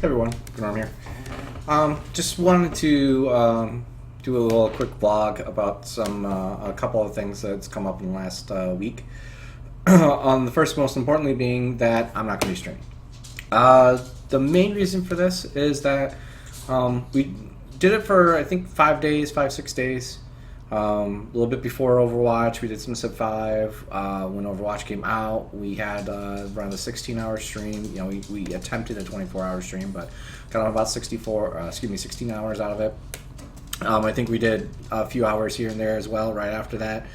Hey everyone, Norm here. Just wanted to do a little quick vlog about a couple of things that's come up in the last week. On the first, most importantly, being that I'm not going to be streaming. The main reason for this is that we did it for I think 6 days. A little bit before Overwatch, we did some Civ 5. When Overwatch came out, we had around a 16-hour stream. You know, we attempted a 24-hour stream, but got about 16 hours out of it. I think we did a few hours here and there as well right after that.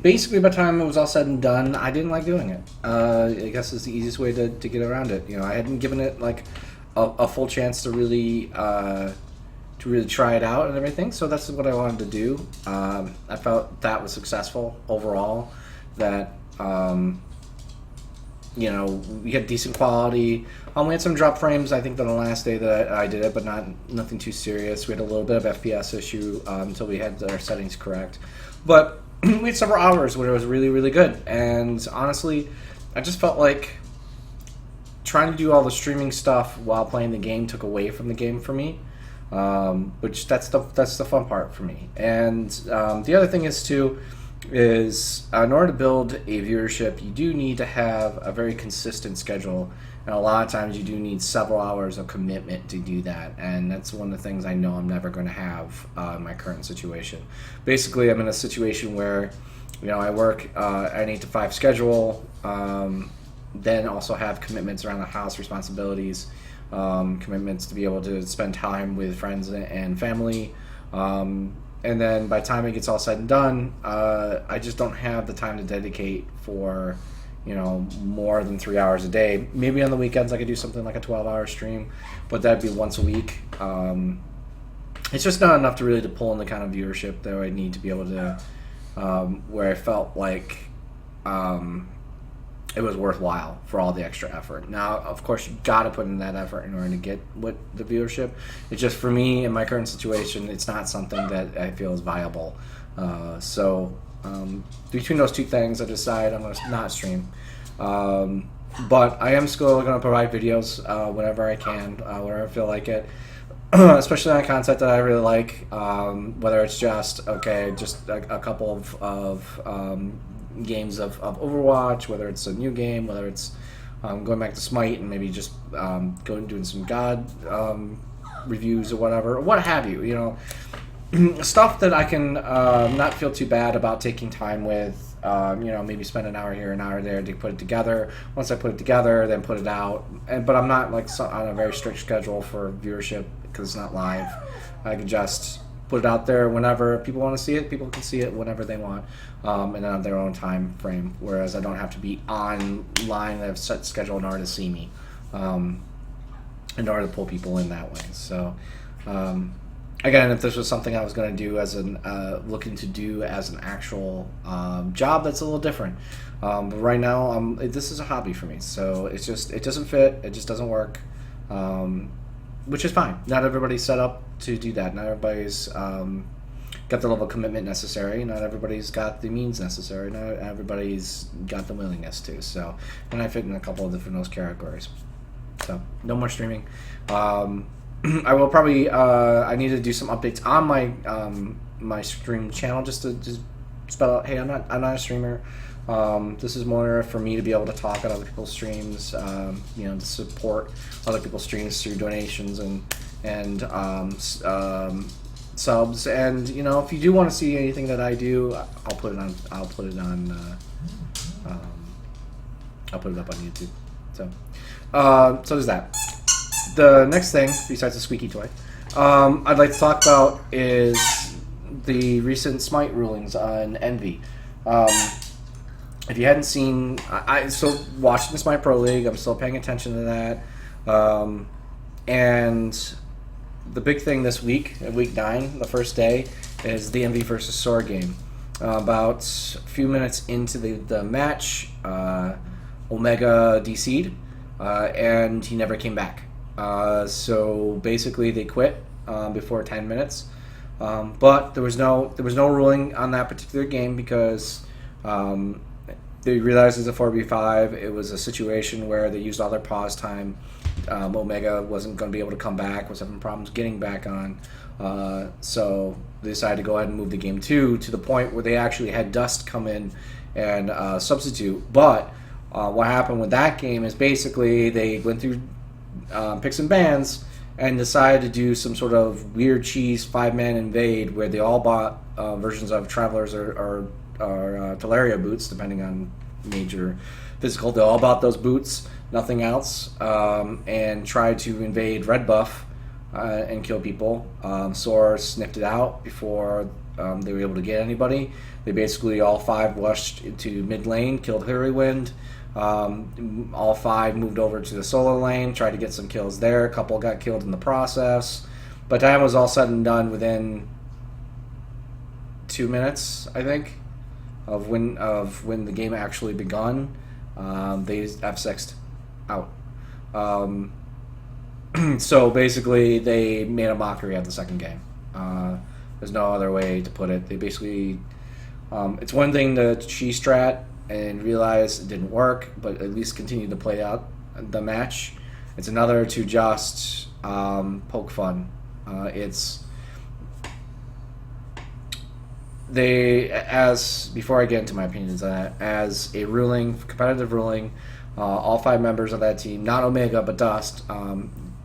Basically, by the time it was all said and done, I didn't like doing it. I guess it's the easiest way to get around it. You know, I hadn't given it like a full chance to really try it out and everything, so that's what I wanted to do. I felt that was successful overall, that you know, we had decent quality. We had some drop frames I think on the last day that I did it, but nothing too serious. We had a little bit of FPS issue until we had our settings correct, but we had several hours where it was really good. And honestly, I just felt like trying to do all the streaming stuff while playing the game took away from the game for me. Which that's the fun part for me. And the other thing is too is in order to build a viewership, you do need to have a very consistent schedule, and a lot of times you do need several hours of commitment to do that. And that's one of the things I know I'm never going to have in my current situation. Basically, I'm in a situation where, you know, I work an 8 to 5 schedule, then also have commitments around the house, responsibilities. Commitments to be able to spend time with friends and family, and then by the time it gets all said and done, I just don't have the time to dedicate for, you know, more than 3 hours a day. Maybe on the weekends I could do something like a 12-hour stream, but that'd be once a week. It's just not enough to really to pull in the kind of viewership that I need to be able to, where I felt like it was worthwhile for all the extra effort. Now, of course, you got to put in that effort in order to get what the viewership. It's just, for me, in my current situation, it's not something that I feel is viable. So between those two things, I decided I'm going to not stream. But I am still going to provide videos whenever I can, whenever I feel like it. Especially on content that I really like, whether it's just a couple of games of Overwatch, whether it's a new game, whether it's going back to Smite and maybe just doing some God reviews or whatever, what have you. You know, stuff that I can not feel too bad about taking time with. You know, maybe spend an hour here, an hour there to put it together. Once I put it together, then put it out. But I'm not like on a very strict schedule for viewership because it's not live. I can just put it out there whenever people want to see it. People can see it whenever they want, and on their own time frame. Whereas I don't have to be online and have set schedule in order to see me, in order to pull people in that way. So, again, if this was something I was going to do as looking to do as an actual job, that's a little different. But right now, this is a hobby for me. So it doesn't fit. It just doesn't work. Which is fine. Not everybody's set up to do that. Not everybody's got the level of commitment necessary. Not everybody's got the means necessary. Not everybody's got the willingness to. So, and I fit in a couple of different those categories. So, no more streaming. I will probably. I need to do some updates on my my stream channel just to spell out. Hey, I'm not a streamer. This is more for me to be able to talk on other people's streams, you know, to support other people's streams through donations and subs. And you know, if you do want to see anything that I do, I'll put it up on YouTube. So there's that. The next thing, besides the squeaky toy, I'd like to talk about is the recent Smite rulings on Envy. If you hadn't seen, I'm still watching the Smite Pro League. I'm still paying attention to that. And the big thing this week, week 9, the first day, is the Envy versus Soar game. About a few minutes into the match, Omega DC'd, and he never came back. So basically, they quit before 10 minutes. But there was no ruling on that particular game because they realized it was a 4v5. It was a situation where they used all their pause time Omega wasn't going to be able to come back, was having problems getting back on. So they decided to go ahead and move the game 2 to the point where they actually had Dust come in and substitute. But what happened with that game is basically they went through picks and bans and decided to do some sort of weird cheese 5-man invade where they all bought versions of Travelers or Teleria boots, depending on major physical. They all bought those boots, nothing else, and tried to invade Red Buff and kill people. Sora sniffed it out before they were able to get anybody. They basically all 5 rushed into mid lane, killed Wind. All 5 moved over to the solo lane, tried to get some kills there. A couple got killed in the process. But time was all said and done within 2 minutes, I think, of when the game actually begun. They F6'd out. So basically, they made a mockery of the second game. There's no other way to put it. They basically, it's one thing to cheese strat and realize it didn't work, but at least continue to play out the match. It's another to just poke fun. Before I get into my opinions on that, as a ruling, competitive ruling, all 5 members of that team, not Omega but Dust,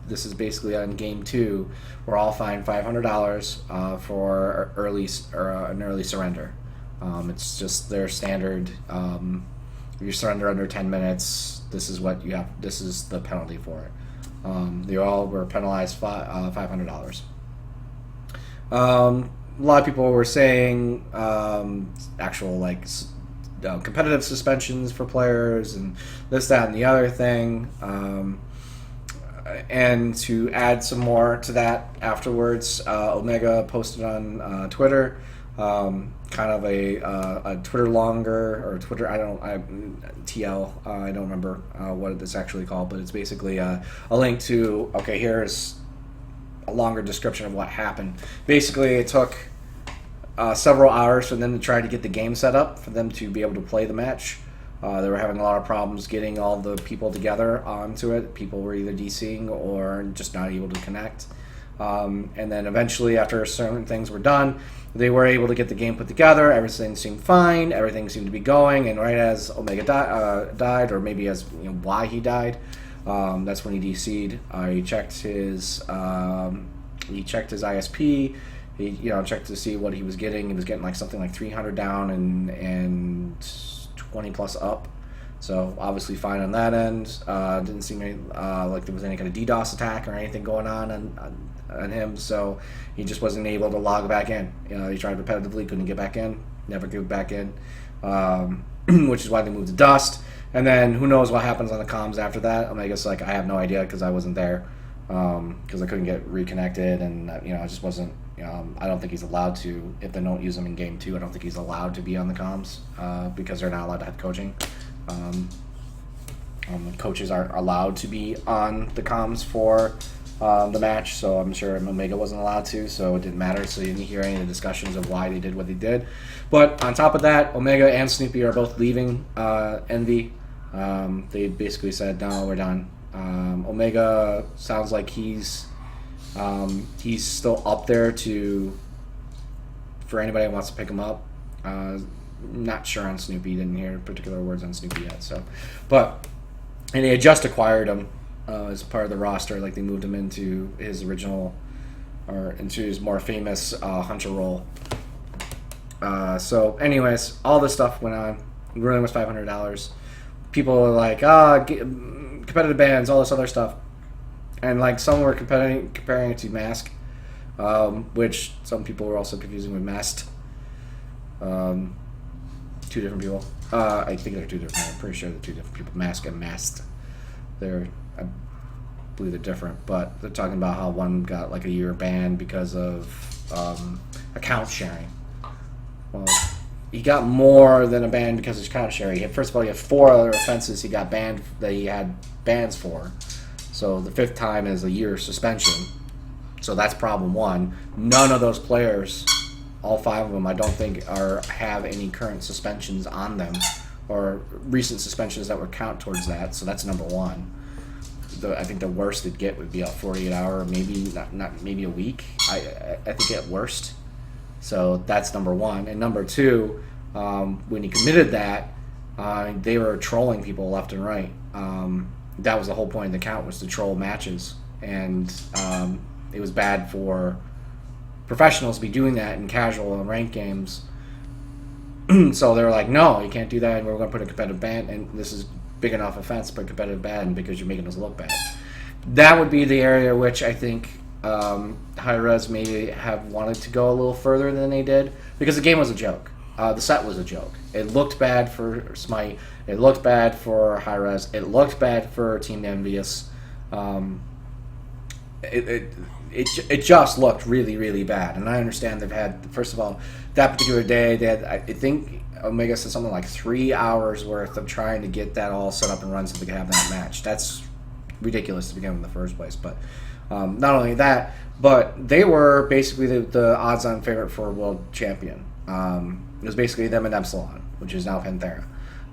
this is basically on game 2, we're all fined $500 for an early surrender. It's just their standard. If you surrender under 10 minutes, this is what you have. This is the penalty for it. They all were penalized $500. A lot of people were saying actual competitive suspensions for players and this, that, and the other thing. And to add some more to that afterwards, Omega posted on Twitter kind of a Twitter longer or Twitter TL I don't remember what it's actually called, but it's basically a link to here's a longer description of what happened. Basically, it took several hours for them to try to get the game set up for them to be able to play the match. They were having a lot of problems getting all the people together onto it. People were either DCing or just not able to connect. And then eventually, after certain things were done, they were able to get the game put together. Everything seemed fine. Everything seemed to be going. And right as Omega died, or maybe as why he died, that's when he DC'd. He checked his ISP. He checked to see what he was getting. He was getting something like 300 down and 20 plus up. So obviously fine on that end. Didn't seem like there was any kind of DDoS attack or anything going on him. So he just wasn't able to log back in. He tried repetitively, couldn't get back in. Never get back in, which is why they moved to Dust. And then who knows what happens on the comms after that. I guess I have no idea because I wasn't there because I couldn't get reconnected, and I just wasn't. I don't think he's allowed to, if they don't use him in game 2, I don't think he's allowed to be on the comms because they're not allowed to have coaching. Coaches aren't allowed to be on the comms for the match, so I'm sure Omega wasn't allowed to, so it didn't matter. So you didn't hear any of the discussions of why they did what they did. But on top of that, Omega and Snoopy are both leaving Envy. They basically said, no, we're done. Omega sounds like he's still up there for anybody who wants to pick him up. Not sure on Snoopy. Didn't hear particular words on Snoopy yet. And they had just acquired him as part of the roster. Like they moved him into his original or into his more famous Hunter role. So, anyways, all this stuff went on. The ruling was $500. People were like, competitive bans, all this other stuff. And some were comparing it to Mask, which some people were also confusing with Masked. Two different people. I think they're two different. I'm pretty sure they're two different people. Mask and Masked. I believe they're different, but they're talking about how one got a year ban because of account sharing. Well, he got more than a ban because of account sharing. First of all, he had 4 other offenses he got banned that he had bans for. So the 5th time is a year suspension. So that's problem 1. None of those players, all 5 of them, I don't think have any current suspensions on them or recent suspensions that would count towards that. So that's number 1. I think the worst it'd get would be a 48-hour, maybe not maybe a week. I think at worst. So that's number one. And number two, when he committed that, they were trolling people left and right. That was the whole point of the account, was to troll matches, and it was bad for professionals to be doing that in casual and ranked games. So they were like, no, you can't do that, and we're going to put a competitive ban, and this is big enough offense to put a competitive ban because you're making us look bad. That would be the area which I think Hi-Rez may have wanted to go a little further than they did, because the game was a joke. The set was a joke. It looked bad for Smite. It looked bad for Hi-Rez. It looked bad for Team Envious. It just looked really, really bad. And I understand they've had, first of all, that particular day, they had, I think Omega said something like 3 hours worth of trying to get that all set up and run so they could have that match. That's ridiculous to begin with in the first place. But not only that, but they were basically the odds-on favorite for world champion. It was basically them and Epsilon, which is now Panthera.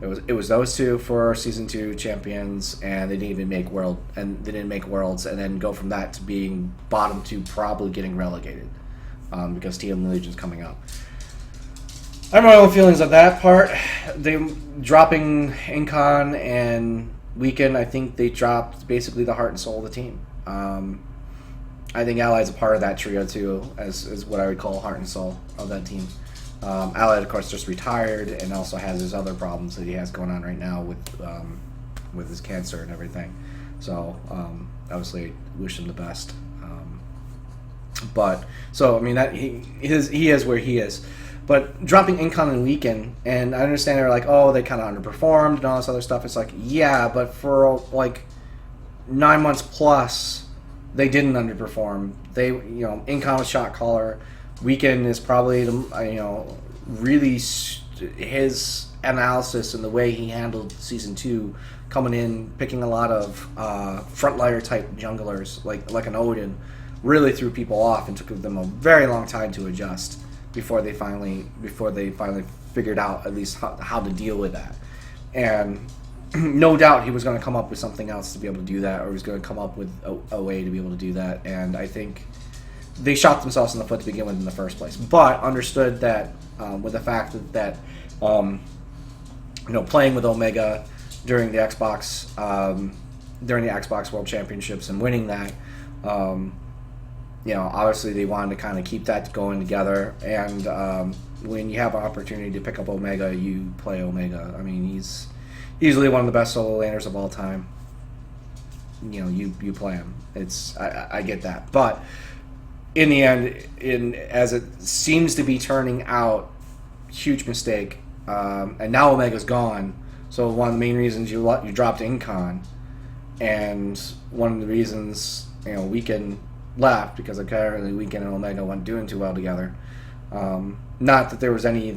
It was those two for season 2 champions, and they didn't even make worlds, and then go from that to being bottom 2, probably getting relegated because Team Legion's coming up. I have my own feelings of that part. They dropping Incon and Weekend. I think they dropped basically the heart and soul of the team. I think Allied's a part of that trio too, as what I would call heart and soul of that team. Allied, of course, just retired and also has his other problems that he has going on right now with his cancer and everything. So obviously, wish him the best. But so I mean that he is where he is. But dropping Incon and Weekend, and I understand they're like, oh, they kind of underperformed and all this other stuff. It's like, yeah, but for like 9 months plus, they didn't underperform. They, Incon was shot caller. Weekend is probably really his analysis and the way he handled season 2, coming in, picking a lot of frontlayer type junglers like an Odin, really threw people off and took them a very long time to adjust before they finally figured out at least how to deal with that. And no doubt he was going to come up with something else to be able to do that, or he was going to come up with a way to be able to do that. And I think they shot themselves in the foot to begin with in the first place, but understood that with the fact that playing with Omega during the Xbox World Championships and winning that, obviously they wanted to kind of keep that going together. And when you have an opportunity to pick up Omega, you play Omega. I mean, he's easily one of the best solo laners of all time. You play him. I get that, but in the end, as it seems to be turning out, huge mistake. And now Omega's gone. So one of the main reasons you dropped Incon, and one of the reasons Weekend left, because apparently Weekend and Omega weren't doing too well together. Not that there was any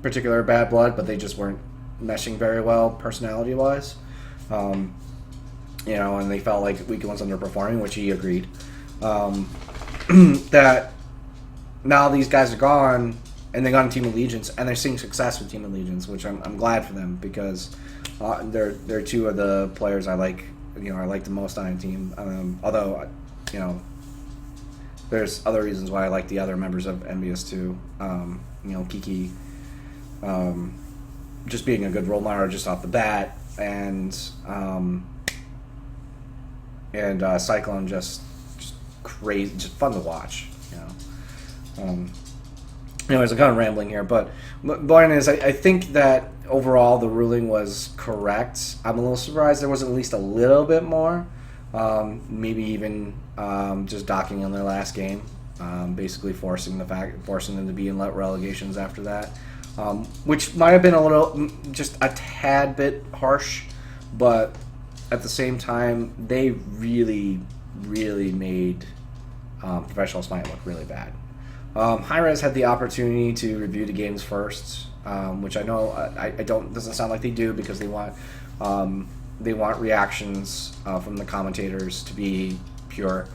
particular bad blood, but they just weren't meshing very well personality wise. And they felt like Weekend was underperforming, which he agreed. That now these guys are gone, and they got on Team Allegiance, and they're seeing success with Team Allegiance, which I'm glad for them, because they're two of the players I like. I like the most on a team. Although there's other reasons why I like the other members of Envious too. Kiki, just being a good role model just off the bat, and Cyclone just crazy, just fun to watch. Anyways, I'm kind of rambling here, but point is, I think that overall the ruling was correct. I'm a little surprised there wasn't at least a little bit more, maybe even just docking on their last game, basically forcing them to be in relegations after that, which might have been a little, just a tad bit harsh, but at the same time, they really made Professional Smite look really bad. Hi-Rez had the opportunity to review the games first, which I know doesn't sound like they do, because they want reactions from the commentators to be pure.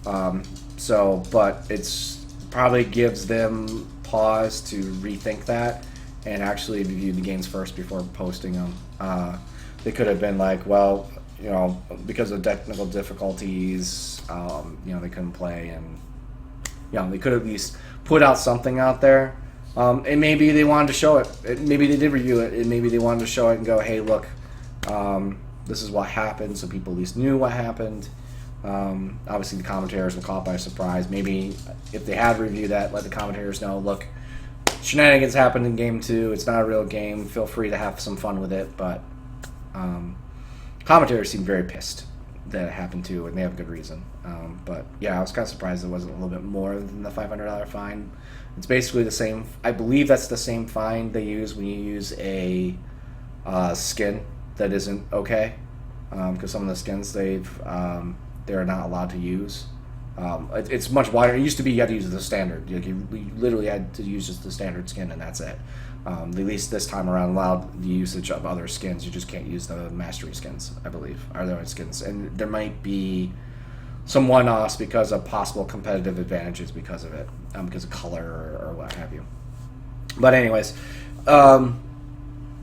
But it's probably gives them pause to rethink that and actually review the games first before posting them. They could have been like, well, you know, because of technical difficulties, you know, they couldn't play, and you know, they could at least put out something out there. And maybe they wanted to show it. Maybe they did review it, and maybe they wanted to show it and go, hey, look, this is what happened, so people at least knew what happened. Obviously, the commentators were caught by surprise. Maybe if they had reviewed that, let the commentators know, look, shenanigans happened in Game 2. It's not a real game. Feel free to have some fun with it. But commentators seem very pissed that it happened too, and they have a good reason. But yeah, I was kind of surprised it wasn't a little bit more than the $500 fine. It's basically the same. I believe that's the same fine they use when you use a skin that isn't okay, because some of the skins they're not allowed to use. It's much wider. It used to be you had to use the standard. You literally had to use just the standard skin, and that's it. At least this time around allowed the usage of other skins. You just can't use the mastery skins, I believe, are their own skins. And there might be some one-offs because of possible competitive advantages because of it, because of color or what have you. But anyways, right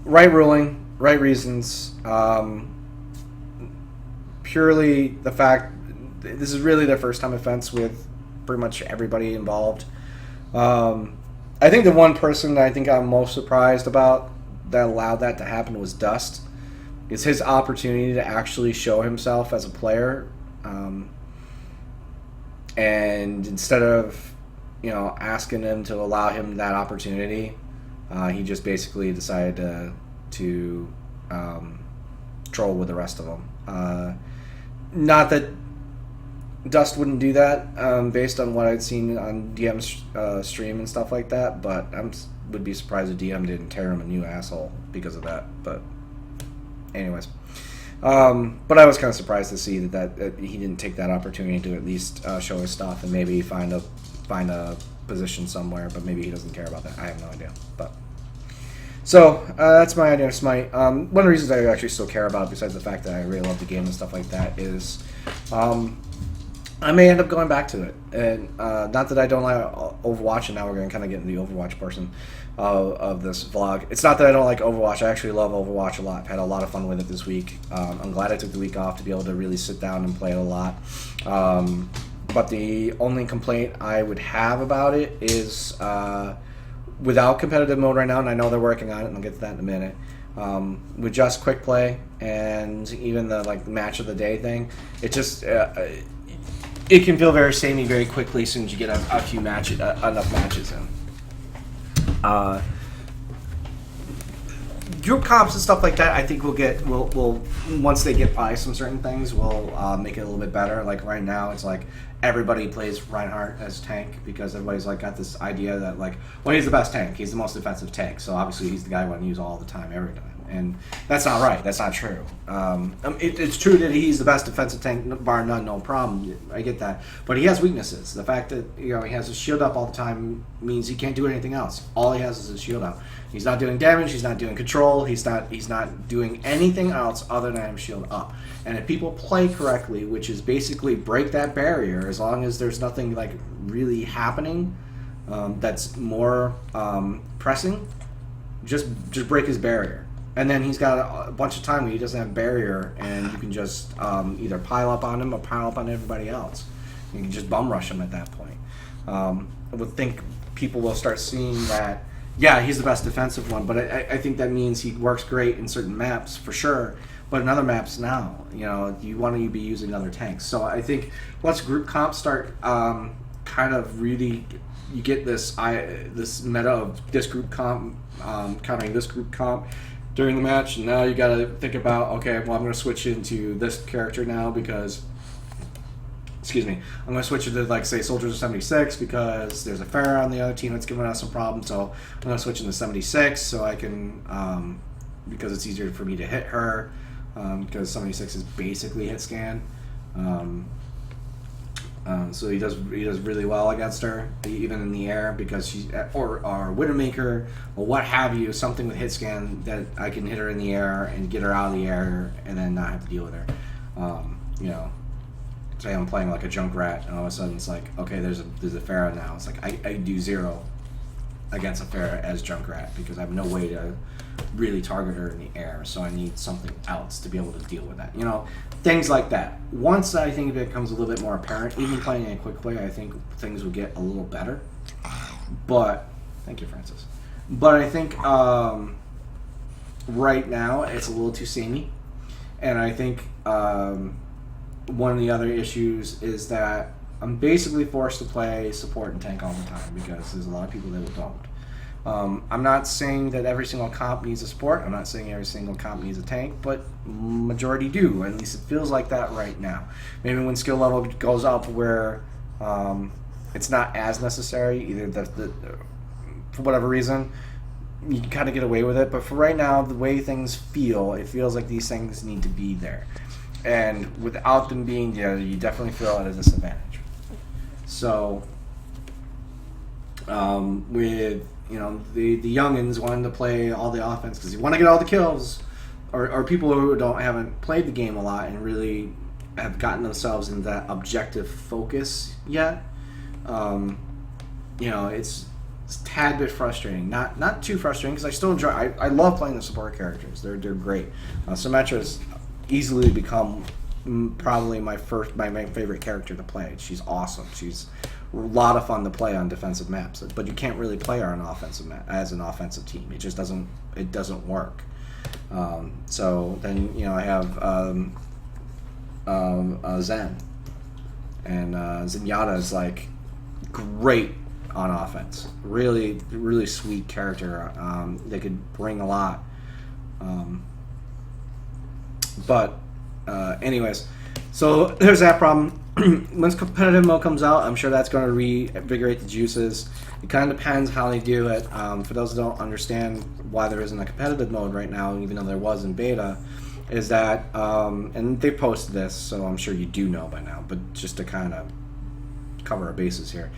ruling, right reasons. Purely the fact this is really their first time offense with pretty much everybody involved. I think the one person that I think I'm most surprised about that allowed that to happen was Dust. It's his opportunity to actually show himself as a player, and instead of, you know, asking him to allow him that opportunity, he just basically decided to troll with the rest of them. Not that Dust wouldn't do that, based on what I'd seen on DM's stream and stuff like that, but I would be surprised if DM didn't tear him a new asshole because of that. But anyways, but I was kind of surprised to see that he didn't take that opportunity to at least show his stuff and maybe find a position somewhere, but maybe he doesn't care about that. I have no idea. But so that's my idea of Smite. One of the reasons I actually still care about it, besides the fact that I really love the game and stuff like that, is I may end up going back to it. And not that I don't like Overwatch, and now we're going to kind of get into the Overwatch portion of this vlog. It's not that I don't like Overwatch. I actually love Overwatch a lot. I've had a lot of fun with it this week. I'm glad I took the week off to be able to really sit down and play it a lot. But the only complaint I would have about it is without competitive mode right now, and I know they're working on it, and I'll get to that in a minute. With just quick play and even the match of the day thing, it just it can feel very samey very quickly as soon as you get a few enough matches in. Group comps and stuff like that, I think we'll once they get by some certain things, we'll make it a little bit better. Like right now, it's like everybody plays Reinhardt as tank because everybody's got this idea that well, he's the best tank, he's the most defensive tank, so obviously he's the guy you want to use all the time, every time. And that's not right. That's not true. It's true that he's the best defensive tank, bar none, no problem. I get that. But he has weaknesses. The fact that he has his shield up all the time means he can't do anything else. All he has is his shield up. He's not doing damage. He's not doing control. He's not doing anything else other than his shield up. And if people play correctly, which is basically break that barrier, as long as there's nothing really happening that's more pressing, just break his barrier. And then he's got a bunch of time where he doesn't have barrier, and you can just either pile up on him or pile up on everybody else. You can just bum rush him at that point. I would think people will start seeing that, yeah, he's the best defensive one, but I think that means he works great in certain maps, for sure. But in other maps now, you want to be using other tanks. So I think once group comps start kind of really, you get this meta of this group comp countering this group comp during the match, and now you got to think about, okay, well, I'm going to switch into this character now because, I'm going to switch into, say, Soldiers of 76 because there's a Pharah on the other team that's giving us some problems, so I'm going to switch into 76 so I can, because it's easier for me to hit her, because 76 is basically hit scan. So he does really well against her, even in the air, because she's or Widowmaker or what have you, something with hit scan that I can hit her in the air and get her out of the air and then not have to deal with her. Say I'm playing like a Junkrat and all of a sudden it's like, okay, there's a Pharah now. It's like I do 0 against a Pharah as Junkrat because I have no way to really target her in the air, so I need something else to be able to deal with that. Things like that. Once I think it becomes a little bit more apparent, even playing in a quick play, I think things will get a little better. But, thank you, Francis. But I think right now it's a little too samey. And I think one of the other issues is that I'm basically forced to play support and tank all the time because there's a lot of people that don't. I'm not saying that every single comp needs a support. I'm not saying every single comp needs a tank, but majority do. At least it feels like that right now. Maybe when skill level goes up where it's not as necessary, either for whatever reason, you can kind of get away with it. But for right now, the way things feel, it feels like these things need to be there. And without them being there, you definitely feel at a disadvantage. So, with the youngins wanting to play all the offense because you want to get all the kills, or people who haven't played the game a lot and really have gotten themselves into that objective focus yet, it's a tad bit frustrating. Not too frustrating because I still enjoy. I love playing the support characters. They're great. Symmetra's easily become probably my favorite character to play. She's awesome. She's a lot of fun to play on defensive maps, but you can't really play her on offensive map as an offensive team. It just doesn't work. So then I have Zen, and Zenyatta is like great on offense. Really, really sweet character. They could bring a lot. But anyways, so there's that problem. Once competitive mode comes out, I'm sure that's going to reinvigorate the juices. It kind of depends how they do it. For those who don't understand why there isn't a competitive mode right now, even though there was in beta, is that, and they posted this, so I'm sure you do know by now, but just to kind of cover our bases here.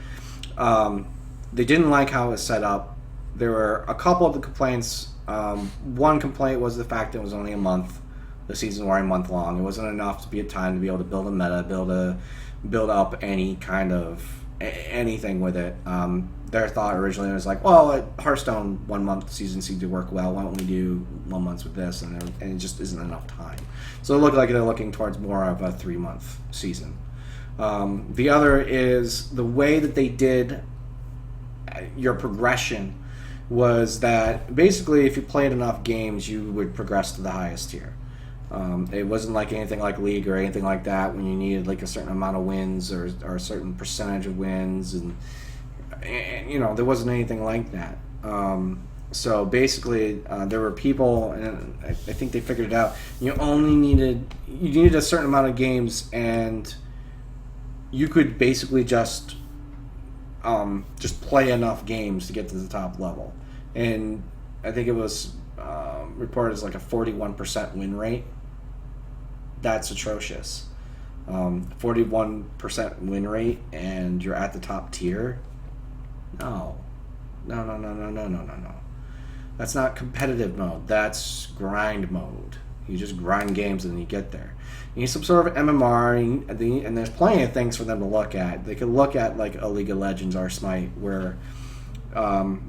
They didn't like how it was set up. There were a couple of the complaints. One complaint was the fact that it was only a month. The season were a month long. It wasn't enough to be a time to be able to build a meta, build up any kind of anything with it. Their thought originally was like, well, at Hearthstone 1 month season seemed to work well. Why don't we do 1 month with this? And it just isn't enough time. So it looked like they're looking towards more of a 3-month season. The other is the way that they did your progression was that basically if you played enough games, you would progress to the highest tier. It wasn't like anything like League or anything like that when you needed like a certain amount of wins or a certain percentage of wins, and there wasn't anything like that. So basically, there were people, and I think they figured it out. You needed a certain amount of games, and you could basically just play enough games to get to the top level. And I think it was reported as like a 41% win rate. That's atrocious. 41% win rate, and you're at the top tier? No. That's not competitive mode. That's grind mode. You just grind games and then you get there. You need some sort of MMR, and there's plenty of things for them to look at. They could look at like a League of Legends or Smite, where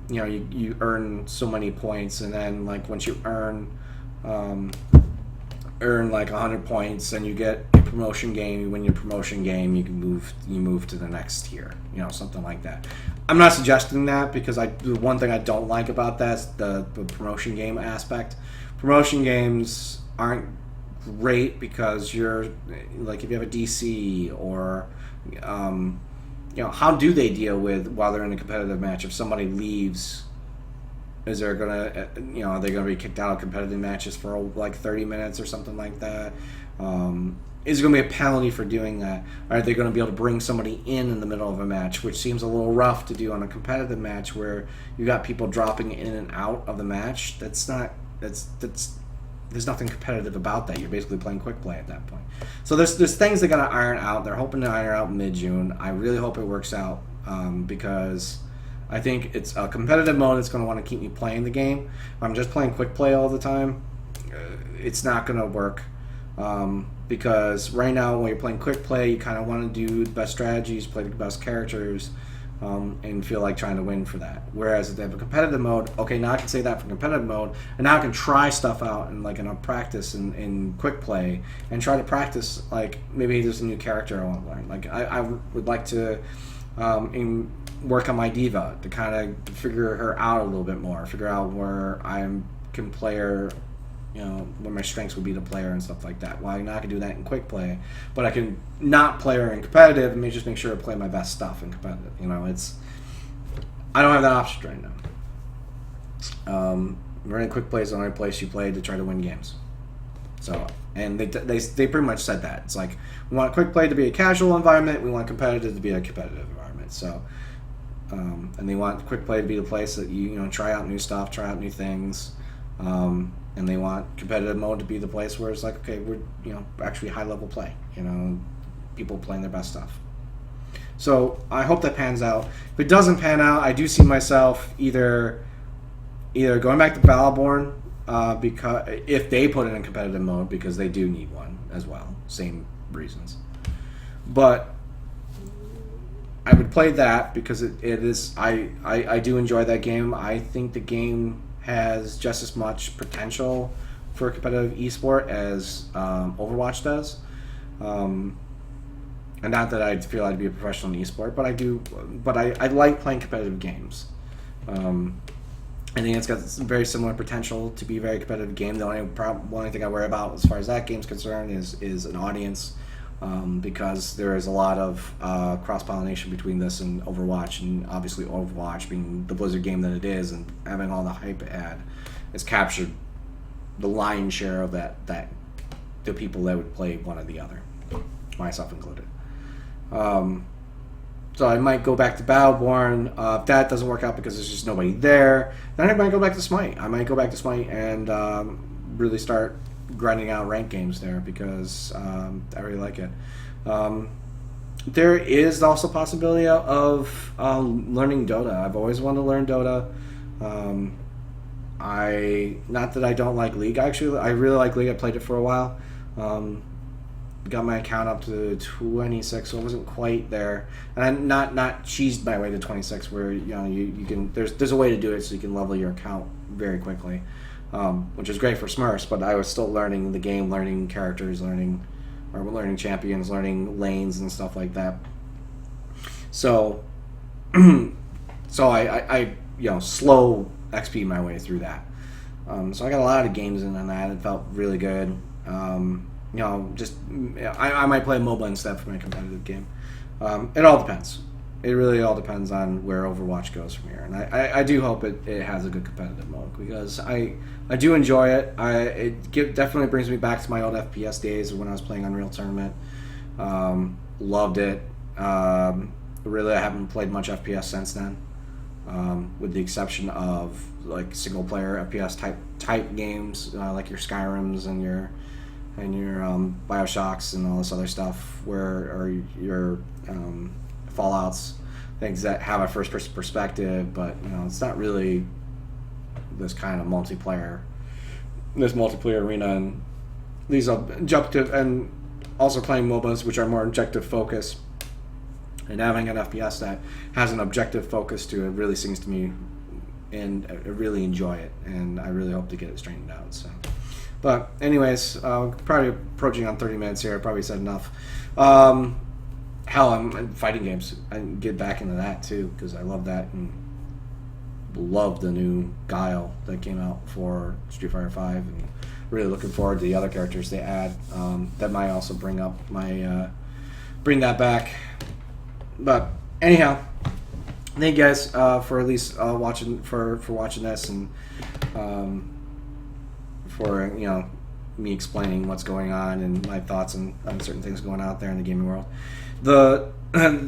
you earn so many points, and then like once you earn like 100 points, and you get a promotion game. You win your promotion game, you move to the next tier. Something like that. I'm not suggesting that because the one thing I don't like about that is the promotion game aspect. Promotion games aren't great because you're like, if you have a DC or how do they deal with while they're in a competitive match if somebody leaves? Is there are they gonna be kicked out of competitive matches for like 30 minutes or something like that? Is there gonna be a penalty for doing that? Are they gonna be able to bring somebody in the middle of a match, which seems a little rough to do on a competitive match where you got people dropping in and out of the match? There's nothing competitive about that. You're basically playing quick play at that point. So there's things they're gonna iron out. They're hoping to iron out mid-June. I really hope it works out because I think it's a competitive mode that's going to want to keep me playing the game. If I'm just playing quick play all the time, it's not going to work. Because right now when you're playing quick play, you kind of want to do the best strategies, play the best characters. and feel like trying to win for that. Whereas if they have a competitive mode, okay, now I can say that for competitive mode, and now I can try stuff out and like in a practice in quick play and try to practice like maybe there's a new character I want to learn. Like I would like to work on my diva to kind of figure her out a little bit more, figure out where I can play her, where my strengths would be to play her and stuff like that. Well, I can do that in quick play, but I can not play her in competitive and just make sure I play my best stuff in competitive. I don't have that option right now. Running quick play is the only place you play to try to win games. So, and they pretty much said that. It's like, we want quick play to be a casual environment, we want competitive to be a competitive environment. So, and they want quick play to be the place that you try out new stuff, try out new things. And they want competitive mode to be the place where it's like, okay, we're actually high level play, people playing their best stuff. So I hope that pans out. If it doesn't pan out, I do see myself either going back to Battleborn, because if they put it in competitive mode, because they do need one as well, same reasons. But I would play that because it is I do enjoy that game. I think the game has just as much potential for competitive esport as Overwatch does. And not that I feel I'd be a professional in esport, but I do. But I like playing competitive games. I think it's got very similar potential to be a very competitive game. The only thing I worry about as far as that game's concerned is an audience, because there is a lot of cross-pollination between this and Overwatch, and obviously Overwatch being the Blizzard game that it is and having all the hype it had, has captured the lion's share of that the people that would play one or the other, myself included. So I might go back to Battleborn. If that doesn't work out because there's just nobody there, then I might go back to Smite. I might go back to Smite and really start grinding out ranked games there, because I really like it. There is also possibility of learning Dota. I've always wanted to learn Dota. Not that I don't like League. Actually, I really like League. I played it for a while. Got my account up to 26, so I wasn't quite there. And I'm not cheesed my way to 26, where you can there's a way to do it so you can level your account very quickly, which is great for Smurfs. But I was still learning the game, learning characters, learning champions, learning lanes and stuff like that. So, so I slow XP my way through that. So I got a lot of games in on that. It felt really good. I might play MOBA instead for my competitive game. It all depends. It really all depends on where Overwatch goes from here. And I do hope it has a good competitive mode, because I do enjoy it. It definitely brings me back to my old FPS days when I was playing Unreal Tournament. Loved it. Really, I haven't played much FPS since then, with the exception of like single player FPS type games, like your Skyrims and your Bioshocks and all this other stuff, or your Fallouts, things that have a first person perspective, but it's not really this kind of multiplayer arena, and these objective, and also playing MOBAs, which are more objective focused, and having an FPS that has an objective focus to it really sings to me, and I really enjoy it, and I really hope to get it straightened out. So. But anyways, probably approaching on 30 minutes here. I probably said enough. I'm fighting games. I can get back into that too, because I love that, and love the new Guile that came out for Street Fighter V, and really looking forward to the other characters they add. That might also bring that back. But anyhow, thank you guys for at least watching this, and for me explaining what's going on and my thoughts on certain things going out there in the gaming world.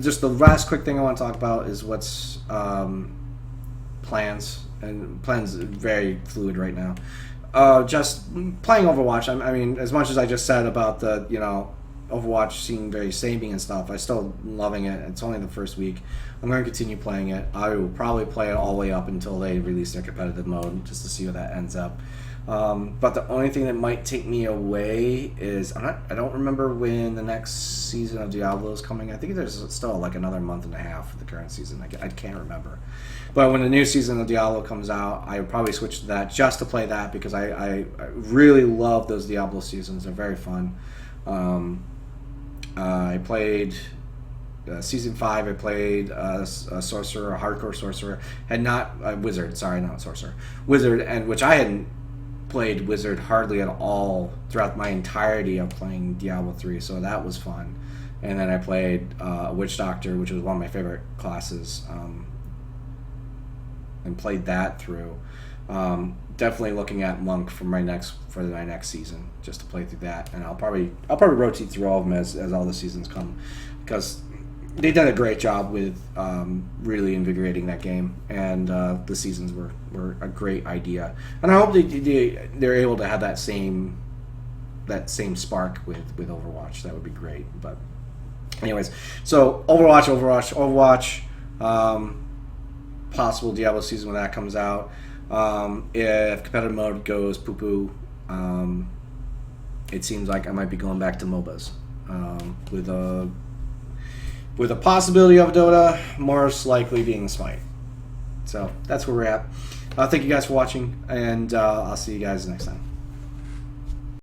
Just the last quick thing I want to talk about is what's plans, and plans are very fluid right now. Just playing Overwatch. I mean, as much as I just said about the Overwatch seeming very samey and stuff, I'm still loving it. It's only the first week. I'm going to continue playing it. I will probably play it all the way up until they release their competitive mode, just to see where that ends up. But the only thing that might take me away is I don't remember when the next season of Diablo is coming. I think there's still like another month and a half for the current season. I can't remember. But when the new season of Diablo comes out, I would probably switch to that just to play that because I really love those Diablo seasons. They're very fun. I played season 5. I played a sorcerer, a hardcore sorcerer, had not a wizard. Sorry, not sorcerer, wizard, and which I hadn't played wizard hardly at all throughout my entirety of playing Diablo 3, so that was fun. And then I played witch doctor, which was one of my favorite classes, and played that through. Definitely looking at monk for my next season, just to play through that, and I'll probably rotate through all of them as all the seasons come, because they did a great job with really invigorating that game, and the seasons were a great idea. And I hope they're able to have that same spark with Overwatch. That would be great. But anyways, so Overwatch. Possible Diablo season when that comes out. If competitive mode goes poo-poo, it seems like I might be going back to MOBAs with a possibility of Dota, most likely being Smite. So that's where we're at. Thank you guys for watching, and I'll see you guys next time.